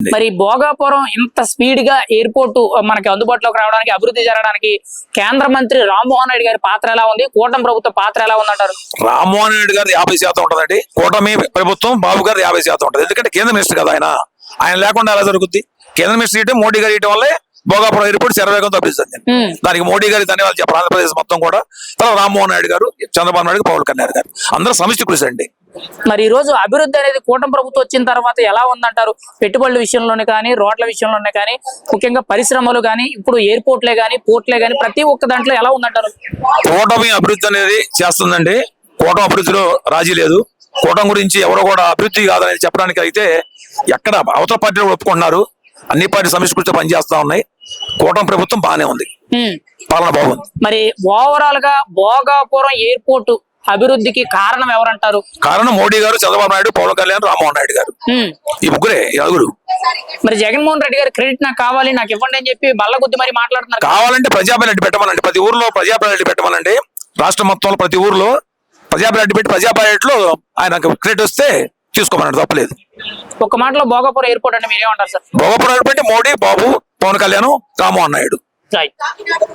మరి భోగాపురం ఇంత స్పీడ్ గా ఎయిర్పోర్ట్ మనకి అందుబాటులోకి రావడానికి, అభివృద్ధి జరగడానికి కేంద్ర మంత్రి రామ్మోహన్ రెడ్డి గారి పాత్ర ఎలా ఉంది, కూటమి ప్రభుత్వ పాత్ర ఎలా ఉందంటారు? రామ్మోహన్ రెడ్డి గారు 50% ఉంటదండి, కూటమి ప్రభుత్వం బాబు గారు 50% ఉంటది. ఎందుకంటే కేంద్ర మినిస్టర్ కదా ఆయన లేకుండా ఎలా జరుగుద్ది? కేంద్ర మినిస్టర్ ఇయటం, మోడీ గారు ఇయటం వల్లే భోగాపురం ఎయిర్పోర్ట్ శరవేగంతో అభివృద్ధి. దానికి మోడీ గారి ధన్యవాదాలు చెప్పారు. ఆంధ్రప్రదేశ్ మొత్తం కూడా, తర్వాత రామ్మోహన్ రెడ్డి గారు, చంద్రబాబు నాయుడు, పవన్ కళ్యాణ్ గారు అందరూ సమిష్టి కృషి అండి. మరి ఈ రోజు అభివృద్ధి అనేది కూటమి ప్రభుత్వం వచ్చిన తర్వాత ఎలా ఉందంటారు? పెట్టుబడుల విషయంలోనే కానీ, రోడ్ల విషయంలోనే కానీ, ముఖ్యంగా పరిశ్రమలు కానీ, ఇప్పుడు ఎయిర్పోర్ట్లే కానీ, పోర్ట్లే కానీ, ప్రతి ఒక్క దాంట్లో ఎలా ఉందంటారు? కూటమి అభివృద్ధి అనేది చేస్తుందండి. కూటమి అభివృద్ధిలో రాజీ లేదు. కూటమి గురించి ఎవరో కూడా అభివృద్ధి కాదని చెప్పడానికి అయితే ఎక్కడ అవతల పార్టీలు ఒప్పుకుంటున్నారు. అన్ని పార్టీ సమిష్టితో పనిచేస్తా ఉన్నాయి. కూటమి ప్రభుత్వం బాగానే ఉంది, పాలన బాగుంది. మరి ఓవరాల్ గా భోగాపురం ఎయిర్పోర్ట్ అభివృద్ధికి కారణం ఎవరంటారు? కారణం మోడీ గారు, చంద్రబాబు నాయుడు, పవన్ కళ్యాణ్, రామ్మోహన్ నాయుడు గారు, ఈ ముగ్గురే నలుగురు. మరి జగన్మోహన్ రెడ్డి గారు క్రెడిట్ నాకు కావాలి, నాకు ఇవ్వండి అని చెప్పి బల్లగుద్ది మరి మాట్లాడుతున్నారు. కావాలంటే ప్రజాపాలన పెట్టమనండి, ప్రతి ఊర్లో ప్రజాపాలన పెట్టమనండి. రాష్ట్రం మొత్తంలో ప్రతి ఊర్లో ప్రజాపాలన పెట్టి ప్రజాపాలనలో ఆయన క్రెడిట్ వస్తే తీసుకోమన్నాడు, తప్పలేదు. ఒక మాటలో భోగాపురం ఎయిర్పోర్ట్ అంటే మీరేమంటారు సార్? భోగాపురం ఎయిర్పోర్ట్ మోడీ, బాబు, పవన్ కళ్యాణ్, రామ్మోహన్ నాయుడు.